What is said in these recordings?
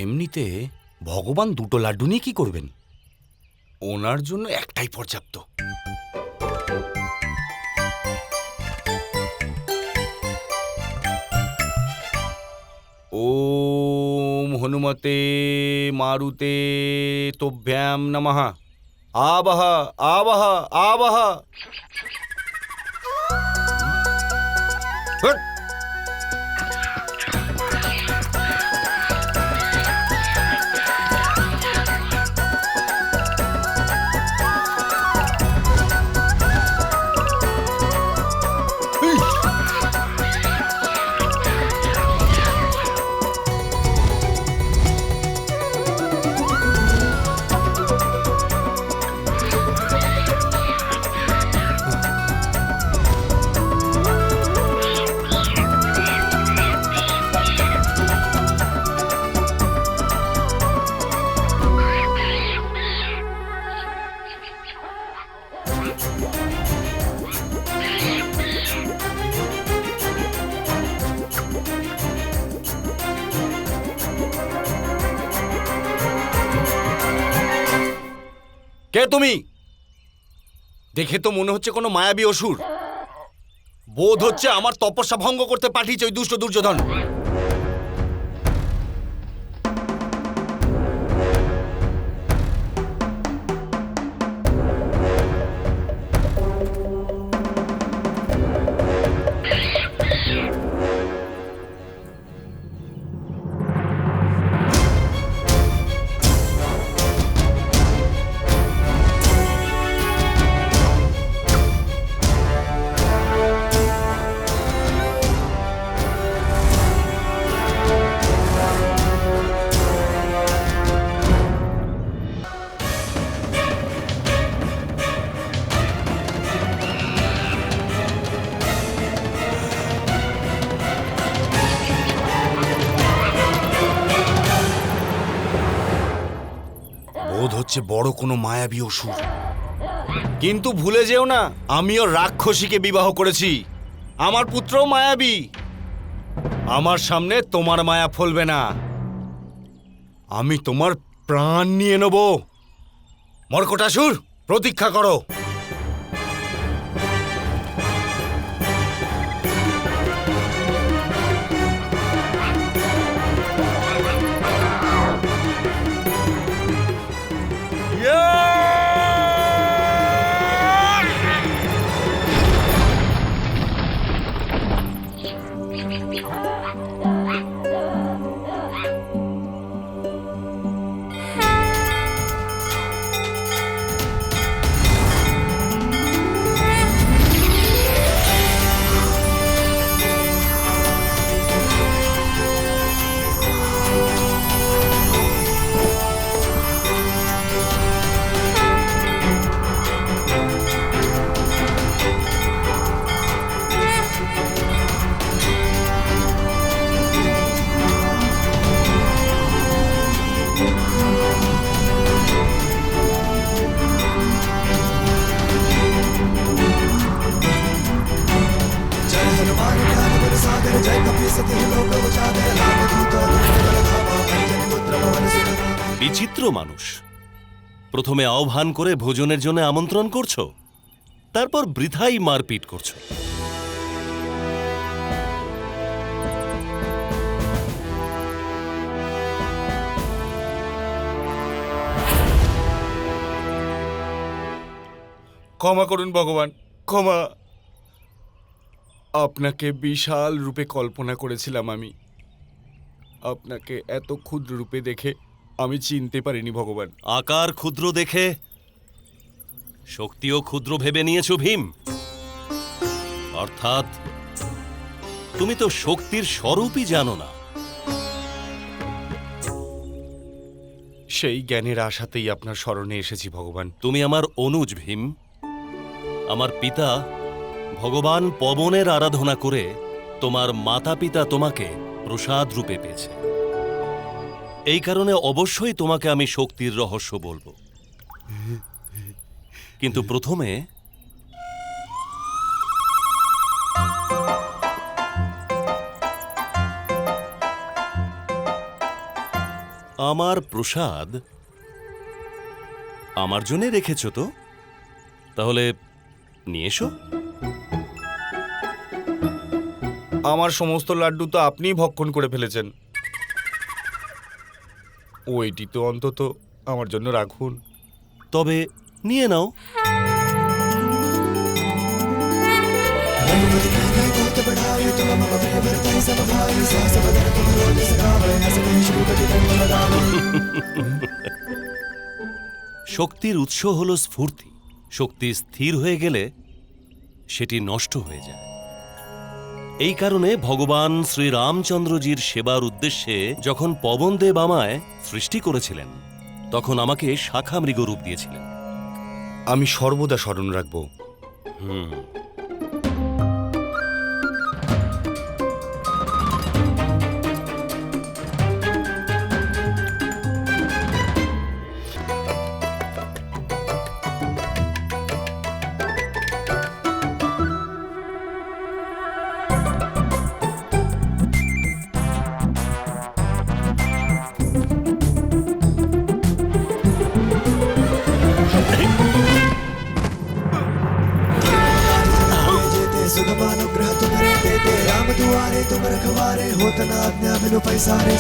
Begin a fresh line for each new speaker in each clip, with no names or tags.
এমনিতে ভগবান দুটো লাড্ডু নিয়ে কি করবেন? ওনার জন্য একটাই পর্যাপ্ত। ওম হনুমতে মারুতে তোভ্যাম নমঃ। আবহ আবহ আবহ। হট! কে তুমি? দেখে তো মনে হচ্ছে কোনো মায়াবী অসুর। বোধ হচ্ছে আমার তপস্যা ভঙ্গ করতে পাঠিয়েছে ওই দুষ্ট দুর্যোধন। বোধ হচ্ছে বড় কোনো মায়াবী অসুর। কিন্তু ভুলে যেও না, আমিও রাক্ষসীকে বিবাহ করেছি। আমার পুত্রও মায়াবী। আমার সামনে তোমার মায়া ফলবে না। আমি তোমার প্রাণ নিয়ে নেব। মর্কটাসুর, প্রতীক্ষা করো।
বিচিত্র মানুষ। প্রথমে আহ্বান করে ভোজনের জন্য আমন্ত্রণ করছো, তারপর বৃথাই মারপিট করছো।
ক্ষমা করুন ভগবান, ক্ষমা। আপনাকে বিশাল রূপে কল্পনা করেছিলাম আমি। আপনাকে এত ক্ষুদ্র রূপে দেখে আমি চিনতে পারিনি ভগবান।
আকার ক্ষুদ্র দেখে শক্তিও ক্ষুদ্র ভেবে নিয়েছো ভীম। অর্থাৎ তুমি তো শক্তির স্বরূপই জানো না।
সেই জ্ঞানের আশাতেই আপনার শরণে এসেছি ভগবান।
তুমি আমার অনুজ ভীম। আমার পিতা ভগবান পবনের আরাধনা করে তোমার মাতা পিতা তোমাকে প্রসাদ রূপে পেয়েছে। এই কারণে অবশ্যই তোমাকে আমি শক্তির রহস্য বলবো, কিন্তু প্রথমে আমার প্রসাদ আমার জন্য রেখেছ তো? তাহলে নিয়ে এসো।
আমার সমস্ত লাড্ডু তো আপনিই ভক্ষণ করে ফেলেছেন। ওইটি তো অন্তত আমার জন্য রাখুন।
তবে নিয়ে নাও। শক্তির উৎস হল স্ফূর্তি। শক্তি স্থির হয়ে গেলে সেটি নষ্ট হয়ে যায়। এই কারণে ভগবান শ্রীরামচন্দ্রজির সেবার উদ্দেশ্যে যখন পবনদেব আমায় সৃষ্টি করেছিলেন, তখন আমাকে শাখা মৃগ রূপ দিয়েছিলেন।
আমি সর্বদা স্মরণ রাখব।
सुगमानुग्रह तुम्हारे देते राम दुआरे तुम रखवारे होत न आज्ञा बिनु पैसारे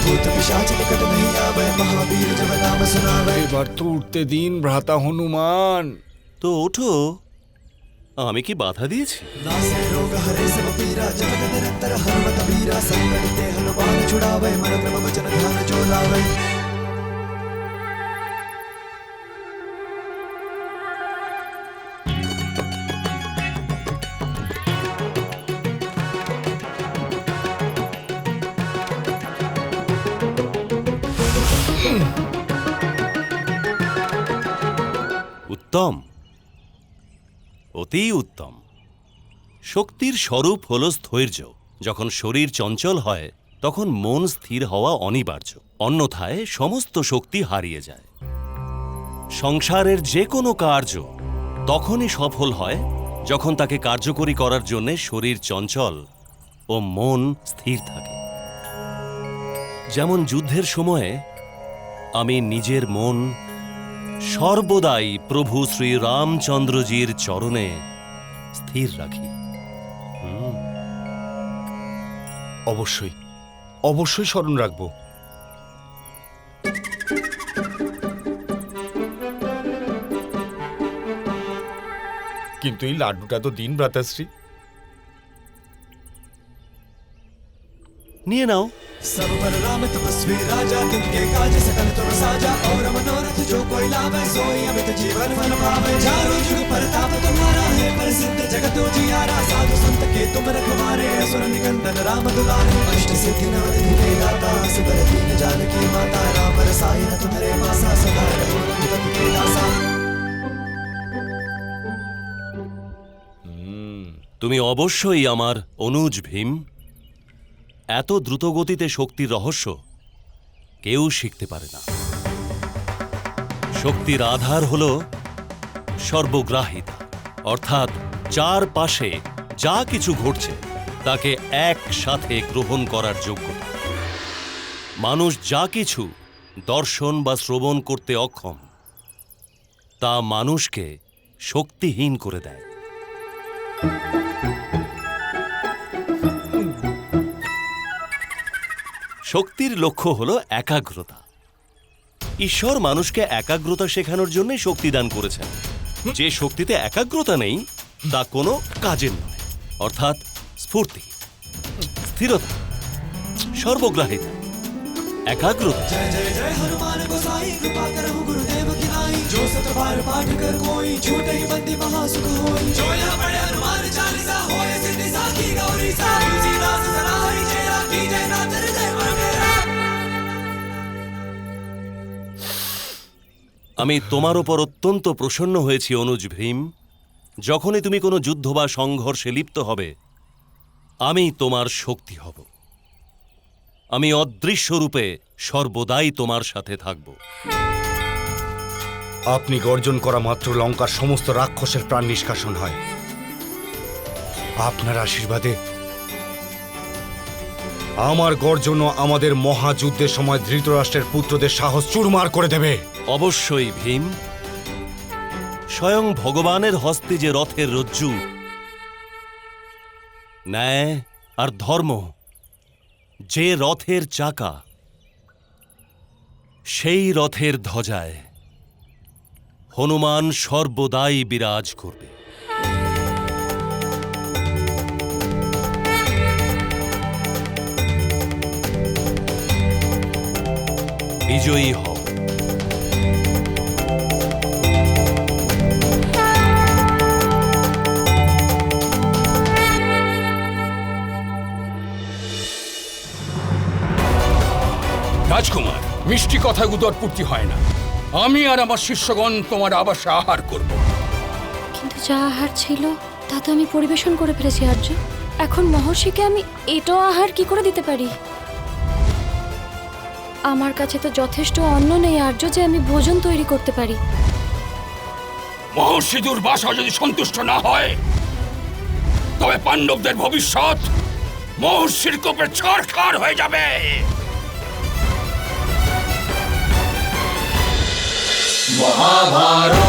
भूत पिशाच निकट नहीं आवे महावीर जब नाम सुनावे।
এবার তো উঠতে দিন ভ্রাতা হনুমান।
তো ওঠো, আমি কি বাধা দিয়েছি?
नासे रोग हरे सब पीरा जगत निरंतर हनुमत वीरा संकट ते हनुमान छुड़ावे मन क्रम वचन ध्यान जो लावे।
উত্তম, অতি উত্তম। শক্তির স্বরূপ হল স্থৈর্য। যখন শরীর চঞ্চল হয় তখন মন স্থির হওয়া অনিবার্য, অন্যথায় সমস্ত শক্তি হারিয়ে যায়। সংসারের যে কোনো কার্য তখনই সফল হয় যখন তাকে কার্যকরী করার জন্য শরীর চঞ্চল ও মন স্থির থাকে। যেমন যুদ্ধের সময়ে আমি নিজের মন সর্বদাই প্রভু শ্রী রামচন্দ্রজির চরণে স্থির রাখি।
অবশ্যই অবশ্যই স্মরণ রাখব। কিন্তু এই লাড্ডুটা তো দিন ভ্রাতাশ্রী।
নিয়ে নাও।
सब पर राम तपस्वी राजा तिनके काज सकल तुम साजा और मनोरथ जो कोई लावे सोई अमित जीवन फल पावे। चारों जुग परताप तुम्हारा है प्रसिद्ध जगत उजियारा साधु संत के तुम रखवारे असुर निकंदन राम दुलारे। अष्ट सिद्धि नवनिधि के दाता असबर दीन जानकी माता राम रसायन तुम्हारे मासा सदा रहो रघुपति के दासा।
তুমি অবশ্যই আমার অনুজ ভীম। এত দ্রুতগতিতে শক্তির রহস্য কেউ শিখতে পারে না। শক্তির আধার হল সর্বগ্রাহিতা, অর্থাৎ চারপাশে যা কিছু ঘটছে তাকে একসাথে গ্রহণ করার যোগ্যতা। মানুষ যা কিছু দর্শন বা শ্রবণ করতে অক্ষম তা মানুষকে শক্তিহীন করে দেয়। শক্তির লক্ষ্য হল একাগ্রতা। ঈশ্বর মানুষকে একাগ্রতা শেখানোর জন্য শক্তি দান করেছেন। যে শক্তিতে একাগ্রতা নেই তা কোনো কাজের নয়, অর্থাৎ স্ফূর্তি, স্থিরতা, সর্বগ্রাহিতা, একাগ্রতা।
जय जय जय हनुमान गोसाई कृपा करहु गुरुदेव की नाई। जो सत बार पाठ कर कोई छूटे ही बंदी महासुख होई। जो यहाँ पढ़े हनुमान चालीसा होए सिद्धि साखी गौरी सा। तुलसीदास सदा हरि जय राखी जय नाथ हृदय मन मेरा।
আমি তোমার ওপর অত্যন্ত প্রসন্ন হয়েছি অনুজ ভীম। যখনই তুমি কোনো যুদ্ধ বা সংঘর্ষে লিপ্ত হবে আমি তোমার শক্তি হব। আমি অদৃশ্য রূপে সর্বদাই তোমার সাথে থাকব।
আপনি গর্জন করা মাত্র লঙ্কার সমস্ত রাক্ষসের প্রাণ নিষ্কাশন হয়। আপনার আশীর্বাদে আমার গর্জন আমাদের মহাযুদ্ধের সময় ধৃতরাষ্ট্রের পুত্রদের সাহস চুরমার করে দেবে।
অবশ্যই ভীম। স্বয়ং ভগবানের হস্তে যে রথের রজ্জু, ন্যায় আর ধর্ম যে রথের চাকা, সেই রথের ধ্বজায় হনুমান সর্বদাই বিরাজ করবে। বিজয়ী হও।
রাজকুমার, মিষ্টি কথাগুলো আর পূর্তি হয় না। আমি আর আমার শিষ্যগণ তোমার আবাসে আহার করব।
কিন্তু যা আহার ছিল তা তো আমি পরিবেশন করে ফেলেছি আর্য। এখন মহর্ষিকে আমি এটাও আহার কি করে দিতে পারি? আমার কাছে তো যথেষ্ট অন্ন নেই আর্য যে আমি ভোজন তৈরি করতে পারি।
মহর্ষি দুর্বাসা যদি সন্তুষ্ট না হয়, তবে পাণ্ডবদের ভবিষ্যৎ মহর্ষির কোপে ছাড়খাড় হয়ে যাবে।
महाभारत